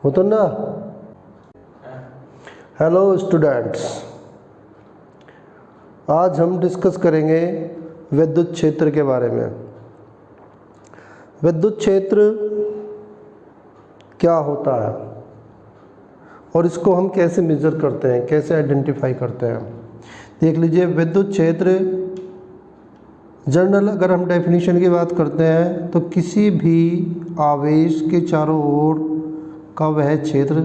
हो तो ना। हेलो स्टूडेंट्स, आज हम डिस्कस करेंगे विद्युत क्षेत्र के बारे में। विद्युत क्षेत्र क्या होता है और इसको हम कैसे मेज़र करते हैं, कैसे आइडेंटिफाई करते हैं। देख लीजिए, विद्युत क्षेत्र जनरल अगर हम डेफिनेशन की बात करते हैं तो किसी भी आवेश के चारों ओर का वह क्षेत्र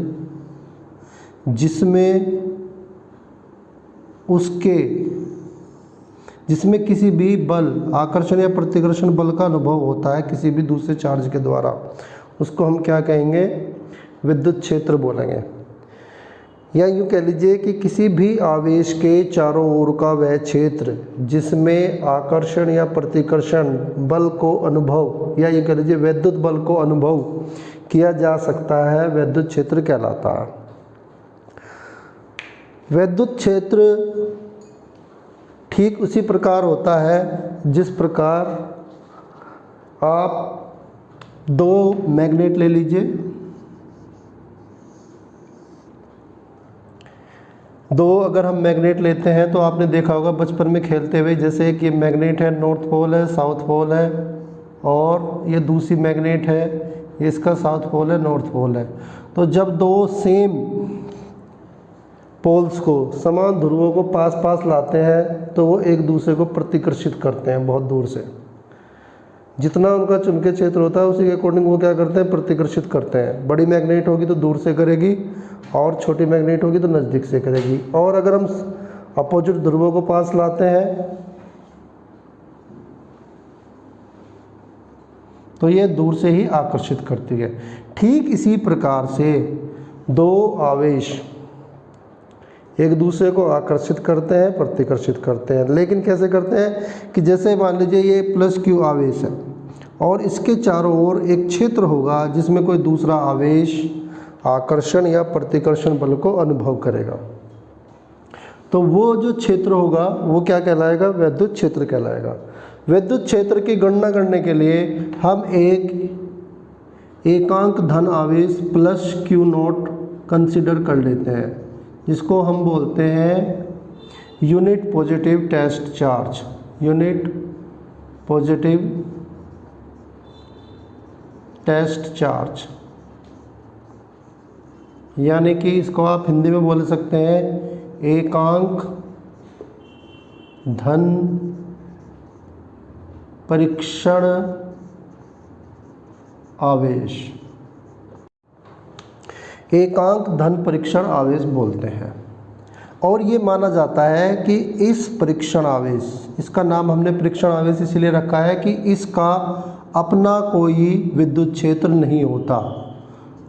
जिसमें किसी भी बल, आकर्षण या प्रतिकर्षण बल का अनुभव होता है किसी भी दूसरे चार्ज के द्वारा, उसको हम क्या कहेंगे? विद्युत क्षेत्र बोलेंगे। या यूँ कह लीजिए कि किसी भी आवेश के चारों ओर का वह क्षेत्र जिसमें आकर्षण या प्रतिकर्षण बल को अनुभव, या यूँ कह लीजिए विद्युत बल को अनुभव किया जा सकता है, विद्युत क्षेत्र कहलाता है। विद्युत क्षेत्र ठीक उसी प्रकार होता है जिस प्रकार आप दो मैग्नेट ले लीजिए, दो अगर हम मैग्नेट लेते हैं तो आपने देखा होगा बचपन में खेलते हुए, जैसे कि मैग्नेट है, नॉर्थ पोल है, साउथ पोल है, और ये दूसरी मैग्नेट है, ये इसका साउथ पोल है, नॉर्थ पोल है। तो जब दो सेम पोल्स को, समान ध्रुवों को पास पास लाते हैं तो वो एक दूसरे को प्रतिकर्षित करते हैं बहुत दूर से। जितना उनका चुंबकीय क्षेत्र होता है उसी के अकॉर्डिंग वो क्या करते हैं? प्रतिकर्षित करते हैं। बड़ी मैग्नेट होगी तो दूर से करेगी और छोटी मैग्नेट होगी तो नज़दीक से करेगी। और अगर हम अपोजिट ध्रुवों को पास लाते हैं तो ये दूर से ही आकर्षित करती है। ठीक इसी प्रकार से दो आवेश एक दूसरे को आकर्षित करते हैं, प्रतिकर्षित करते हैं। लेकिन कैसे करते हैं कि जैसे मान लीजिए ये प्लस क्यू आवेश है और इसके चारों ओर एक क्षेत्र होगा जिसमें कोई दूसरा आवेश आकर्षण या प्रतिकर्षण बल को अनुभव करेगा, तो वो जो क्षेत्र होगा वो क्या कहलाएगा? विद्युत क्षेत्र कहलाएगा। विद्युत क्षेत्र की गणना करने के लिए हम एक एकांक धन आवेश प्लस क्यू नॉट कंसिडर कर लेते हैं, जिसको हम बोलते हैं unit positive test charge. Unit positive test charge, यानी कि इसको आप हिंदी में बोल सकते हैं एकांक धन परीक्षण आवेश। एकांक धन परीक्षण आवेश बोलते हैं। और ये माना जाता है कि इस परीक्षण आवेश, इसका नाम हमने परीक्षण आवेश इसलिए रखा है कि इसका अपना कोई विद्युत क्षेत्र नहीं होता,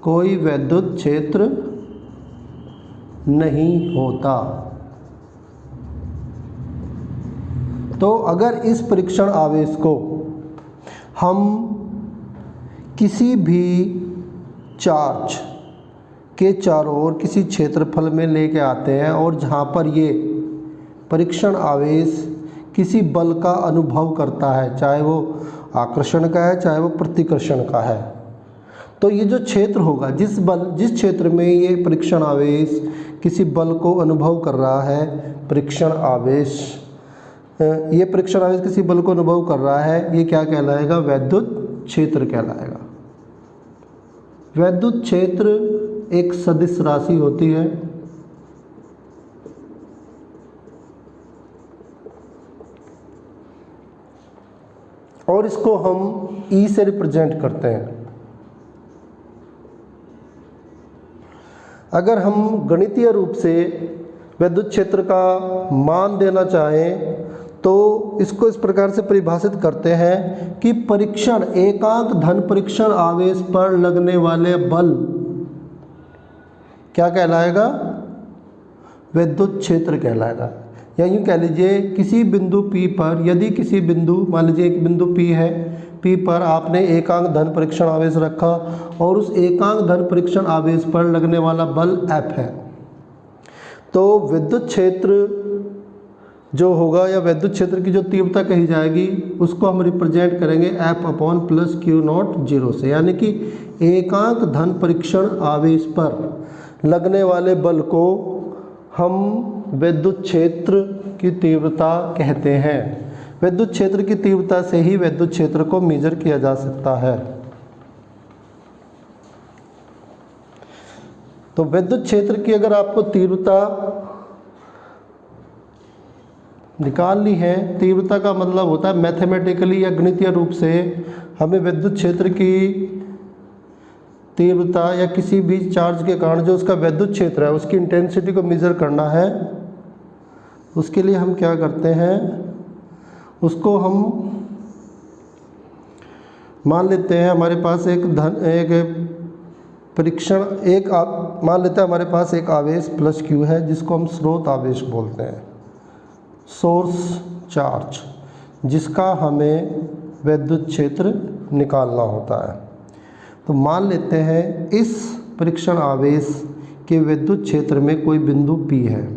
कोई विद्युत क्षेत्र नहीं होता। तो अगर इस परीक्षण आवेश को हम किसी भी चार्ज के चारों ओर किसी क्षेत्रफल में लेके आते हैं और जहाँ पर ये परीक्षण आवेश किसी बल का अनुभव करता है, चाहे वो आकर्षण का है चाहे वो प्रतिकर्षण का है, तो ये जो क्षेत्र होगा, जिस क्षेत्र में ये परीक्षण आवेश किसी बल को अनुभव कर रहा है, ये परीक्षण आवेश किसी बल को अनुभव कर रहा है, ये क्या कहलाएगा? विद्युत क्षेत्र कहलाएगा। विद्युत क्षेत्र एक सदिश राशि होती है और इसको हम E से रिप्रेजेंट करते हैं। अगर हम गणितीय रूप से विद्युत क्षेत्र का मान देना चाहें तो इसको इस प्रकार से परिभाषित करते हैं कि परीक्षण, एकांक धन परीक्षण आवेश पर लगने वाले बल क्या कहलाएगा? विद्युत क्षेत्र कहलाएगा। या यूँ कह लीजिए किसी बिंदु P पर, यदि किसी बिंदु, मान लीजिए एक बिंदु P है, P पर आपने एकांक धन परीक्षण आवेश रखा और उस एकांक धन परीक्षण आवेश पर लगने वाला बल F है, तो विद्युत क्षेत्र जो होगा या विद्युत क्षेत्र की जो तीव्रता कही जाएगी उसको हम रिप्रेजेंट करेंगे F upon plus q not zero से, यानी कि एकांक धन परीक्षण आवेश पर लगने वाले बल को हम विद्युत क्षेत्र की तीव्रता कहते हैं। विद्युत क्षेत्र की तीव्रता से ही विद्युत क्षेत्र को मेजर किया जा सकता है। तो विद्युत क्षेत्र की अगर आपको तीव्रता निकालनी है, तीव्रता का मतलब होता है मैथमेटिकली या गणितीय रूप से हमें विद्युत क्षेत्र की तीव्रता या किसी भी चार्ज के कारण जो उसका विद्युत क्षेत्र है उसकी इंटेंसिटी को मेजर करना है। उसके लिए हम क्या करते हैं, उसको हम मान लेते हैं हमारे पास मान लेते हैं हमारे पास एक आवेश प्लस क्यू है जिसको हम स्रोत आवेश बोलते हैं, सोर्स चार्ज, जिसका हमें विद्युत क्षेत्र निकालना होता है। तो मान लेते हैं इस परीक्षण आवेश के विद्युत क्षेत्र में कोई बिंदु P है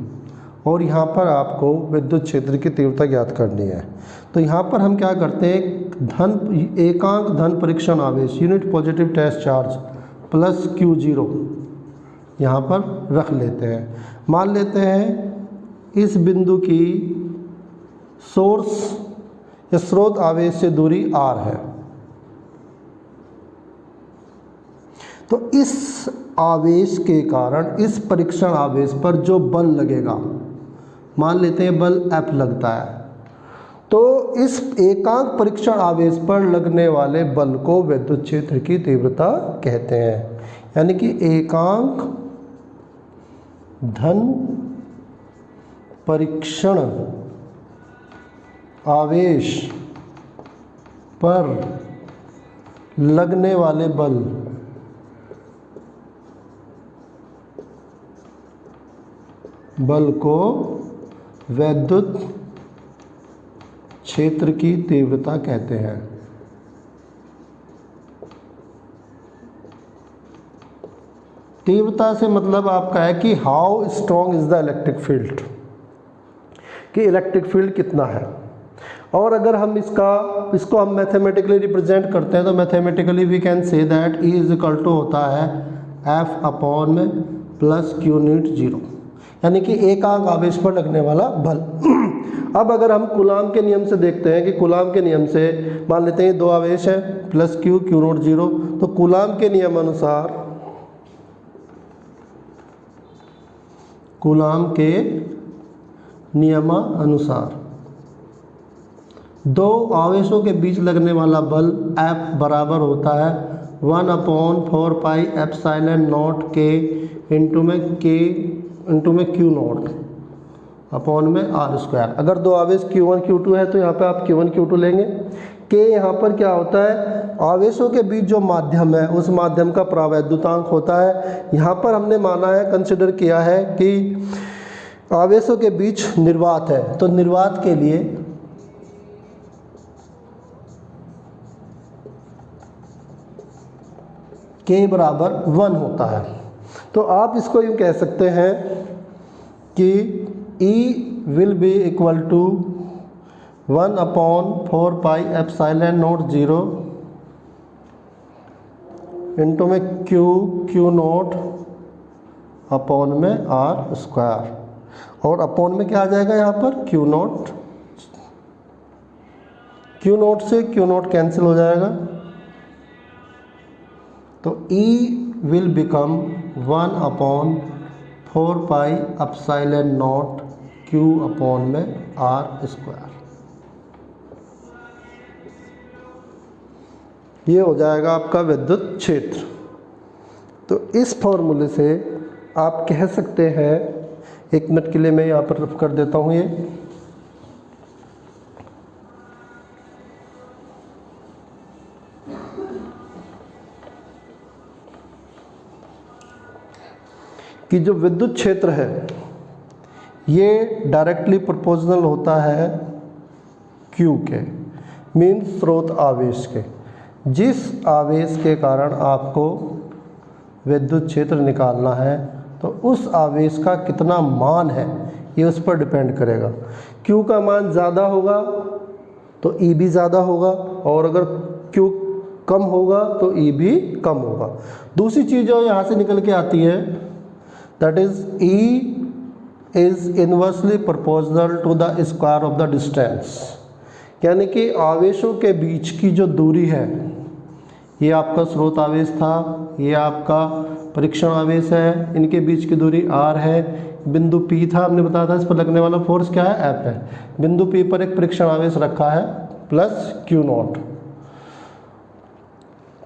और यहाँ पर आपको विद्युत क्षेत्र की तीव्रता ज्ञात करनी है। तो यहाँ पर हम क्या करते हैं, एकांक धन परीक्षण आवेश unit positive test charge plus q zero यहाँ पर रख लेते हैं। मान लेते हैं इस बिंदु की सोर्स या स्रोत आवेश से दूरी r है। तो इस आवेश के कारण इस परीक्षण आवेश पर जो बल लगेगा, मान लेते हैं बल F लगता है, तो इस एकांक परीक्षण आवेश पर लगने वाले बल को विद्युत क्षेत्र की तीव्रता कहते हैं। यानी कि एकांक धन परीक्षण आवेश पर लगने वाले बल को विद्युत क्षेत्र की तीव्रता कहते हैं। तीव्रता से मतलब आपका है कि how strong is the electric field, कि इलेक्ट्रिक फील्ड कितना है। और अगर हम इसको हम मैथमेटिकली रिप्रेजेंट करते हैं तो mathematically we can say that E is equal to होता है F अपॉन में प्लस क्यू नॉट जीरो, यानी कि एकांक आवेश पर लगने वाला बल। अब अगर हम कूलाम के नियम से देखते हैं कि कूलाम के नियम से मान लेते हैं दो आवेश है प्लस क्यू नॉट जीरो, तो कूलाम के नियमानुसार दो आवेशों के बीच लगने वाला बल F बराबर होता है 1/4 पाई एप्सिलॉन नॉट के इंटू में क्यू नॉट अपॉन में आर स्क्वायर। अगर दो आवेश Q1 Q2 है तो यहाँ पे आप Q1 Q2 लेंगे। के यहाँ पर क्या होता है, आवेशों के बीच जो माध्यम है उस माध्यम का प्रावैद्युतांक होता है। यहाँ पर हमने माना है, कंसिडर किया है कि आवेशों के बीच निर्वात है, तो निर्वात के लिए K बराबर 1 होता है। तो आप इसको यूँ कह सकते हैं कि E will be equal to 1/4 pi epsilon naught zero into में क्यू नॉट अपॉन में आर स्क्वायर, और अपॉन में क्या आ जाएगा यहाँ पर क्यू नॉट से क्यू नॉट कैंसिल हो जाएगा। तो E will become 1/4 pi epsilon naught Q upon में आर स्क्वायर। ये हो जाएगा आपका विद्युत क्षेत्र। तो इस फॉर्मूले से आप कह सकते हैं, एक मिनट के लिए मैं यहाँ पर रफ कर देता हूँ ये, कि जो विद्युत क्षेत्र है ये डायरेक्टली प्रोपोर्शनल होता है Q के, मीन्स स्रोत आवेश के। जिस आवेश के कारण आपको विद्युत क्षेत्र निकालना है तो उस आवेश का कितना मान है ये उस पर डिपेंड करेगा। Q का मान ज़्यादा होगा तो E भी ज़्यादा होगा, और अगर Q कम होगा तो E भी कम होगा। दूसरी चीज़ जो यहाँ से निकल के आती है, that is E is inversely proportional to the square of the distance, यानी कि आवेशों के बीच की जो दूरी है, ये आपका स्रोत आवेश था, ये आपका परीक्षण आवेश है, इनके बीच की दूरी r है, बिंदु P था, हमने बताया था इस पर लगने वाला फोर्स क्या है, F है। बिंदु P पर एक परीक्षण आवेश रखा है प्लस Q नॉट,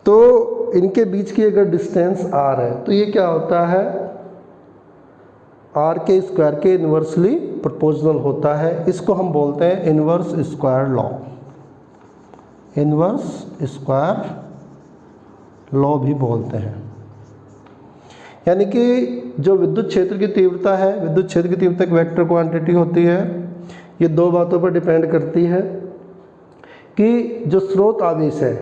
तो इनके बीच की अगर डिस्टेंस r है तो ये क्या होता है, r के स्क्वायर के इन्वर्सली प्रोपोर्शनल होता है। इसको हम बोलते हैं inverse square law, inverse square law भी बोलते हैं। यानी कि जो विद्युत क्षेत्र की तीव्रता है, विद्युत क्षेत्र की तीव्रता एक वेक्टर क्वांटिटी होती है। ये दो बातों पर डिपेंड करती है कि जो स्रोत आवेश है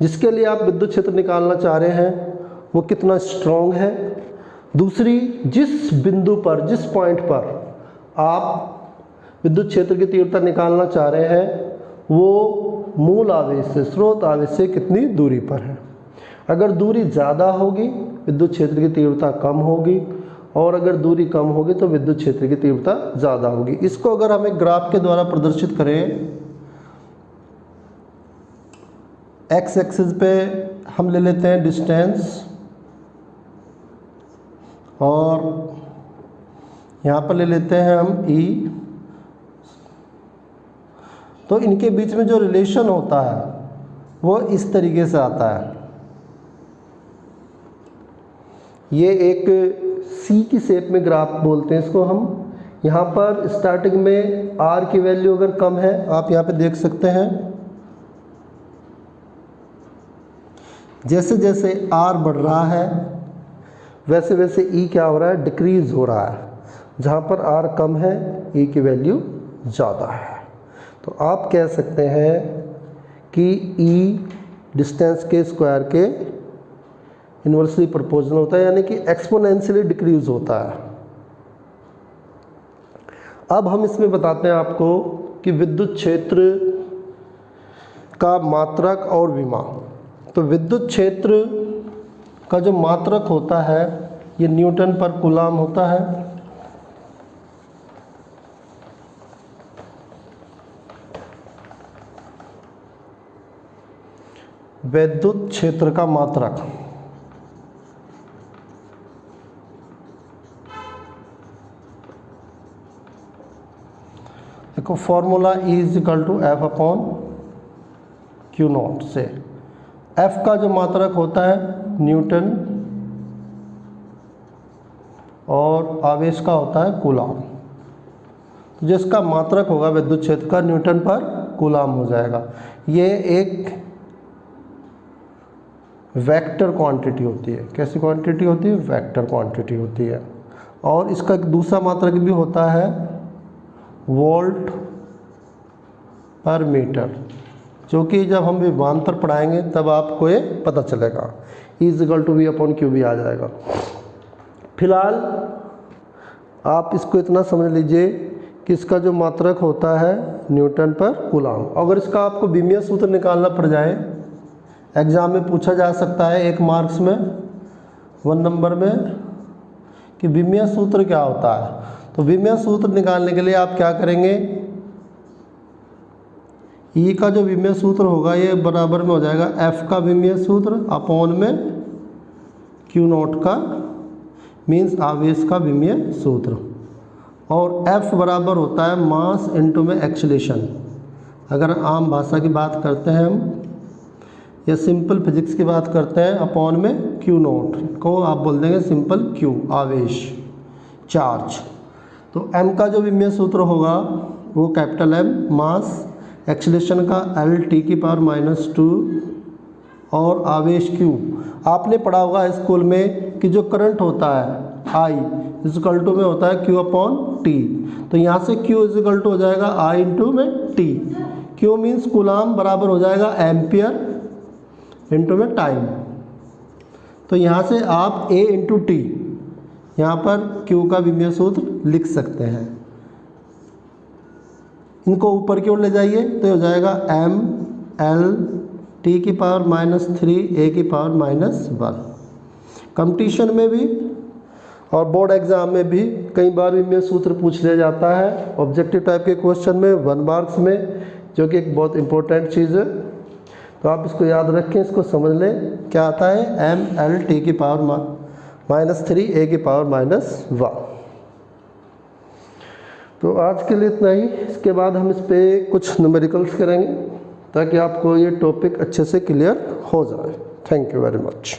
जिसके लिए आप विद्युत क्षेत्र निकालना चाह रहे हैं वो कितना स्ट्रॉन्ग है, दूसरी जिस बिंदु पर, जिस पॉइंट पर आप विद्युत क्षेत्र की तीव्रता निकालना चाह रहे हैं वो मूल आवेश से, स्रोत आवेश से कितनी दूरी पर है। अगर दूरी ज़्यादा होगी विद्युत क्षेत्र की तीव्रता कम होगी, और अगर दूरी कम होगी तो विद्युत क्षेत्र की तीव्रता ज़्यादा होगी। इसको अगर हम एक ग्राफ के द्वारा प्रदर्शित करें, एक्स एक्सिस पे हम ले लेते हैं डिस्टेंस, और यहाँ पर ले लेते हैं हम E, तो इनके बीच में जो रिलेशन होता है वो इस तरीके से आता है। ये एक C की शेप में ग्राफ बोलते हैं इसको हम। यहाँ पर स्टार्टिंग में R की वैल्यू अगर कम है, आप यहाँ पे देख सकते हैं, जैसे जैसे R बढ़ रहा है वैसे वैसे E क्या हो रहा है, डिक्रीज हो रहा है। जहाँ पर R कम है E की वैल्यू ज़्यादा है। तो आप कह सकते हैं कि E डिस्टेंस के स्क्वायर के इन्वर्सली प्रोपोर्शनल होता है, यानी कि एक्सपोनेंशियली डिक्रीज होता है। अब हम इसमें बताते हैं आपको कि विद्युत क्षेत्र का मात्रक और विमा। तो विद्युत क्षेत्र का जो मात्रक होता है ये न्यूटन पर कूलाम होता है। विद्युत क्षेत्र का मात्रक, देखो formula E is equal to F upon Q naught से। F का जो मात्रक होता है न्यूटन, और आवेश का होता है कूलाम। तो जिसका मात्रक होगा विद्युत क्षेत्र का न्यूटन पर कूलाम हो जाएगा। ये एक वेक्टर क्वांटिटी होती है। कैसी क्वांटिटी होती है? वेक्टर क्वांटिटी होती है। और इसका एक दूसरा मात्रक भी होता है वोल्ट पर मीटर, जो कि जब हम विभवांतर पढ़ाएंगे तब आपको ये पता चलेगा। E is equal to V upon Q भी आ जाएगा। फिलहाल आप इसको इतना समझ लीजिए कि इसका जो मात्रक होता है न्यूटन पर कूलाम। अगर इसका आपको बीमीय सूत्र निकालना पड़ जाए, एग्जाम में पूछा जा सकता है 1 मार्क्स में 1 नंबर में कि बीमीय सूत्र क्या होता है। तो बीमीय सूत्र निकालने के लिए आप क्या करेंगे, E का जो विमीय सूत्र होगा ये बराबर में हो जाएगा F का विमीय सूत्र अपॉन में Q नॉट का, मीन्स आवेश का विमीय सूत्र, और F बराबर होता है मास इनटू में एक्सीलरेशन। अगर आम भाषा की बात करते हैं हम या सिंपल फिजिक्स की बात करते हैं, अपॉन में Q नॉट को आप बोल देंगे सिंपल Q, आवेश, चार्ज। तो M का जो विमीय सूत्र होगा वो कैपिटल M, मास, एक्सीलरेशन का L⁻⁻², और आवेश Q। आपने पढ़ा होगा स्कूल में कि जो करंट होता है I इक्वल टू में होता है Q अपॉन T। तो यहाँ से Q इक्वल टू हो जाएगा I इंटू में T। Q मीन्स कूलाम बराबर हो जाएगा एम्पियर इंटू में टाइम। तो यहाँ से आप A इंटू T, यहाँ पर Q का विमीय सूत्र लिख सकते हैं। इनको ऊपर की ओर ले जाइए तो हो जाएगा m l t की पावर -3 a की पावर -1। कंपटीशन में भी और बोर्ड एग्जाम में भी कई बार इनमें सूत्र पूछ लिया जाता है ऑब्जेक्टिव टाइप के क्वेश्चन में 1 मार्क्स में, जो कि एक बहुत इंपॉर्टेंट चीज़ है। तो आप इसको याद रखें, इसको समझ लें। क्या आता है m l t की पावर -3 a की पावर -1। तो आज के लिए इतना ही। इसके बाद हम इस पर कुछ न्यूमेरिकल्स करेंगे ताकि आपको ये टॉपिक अच्छे से क्लियर हो जाए। Thank you very much.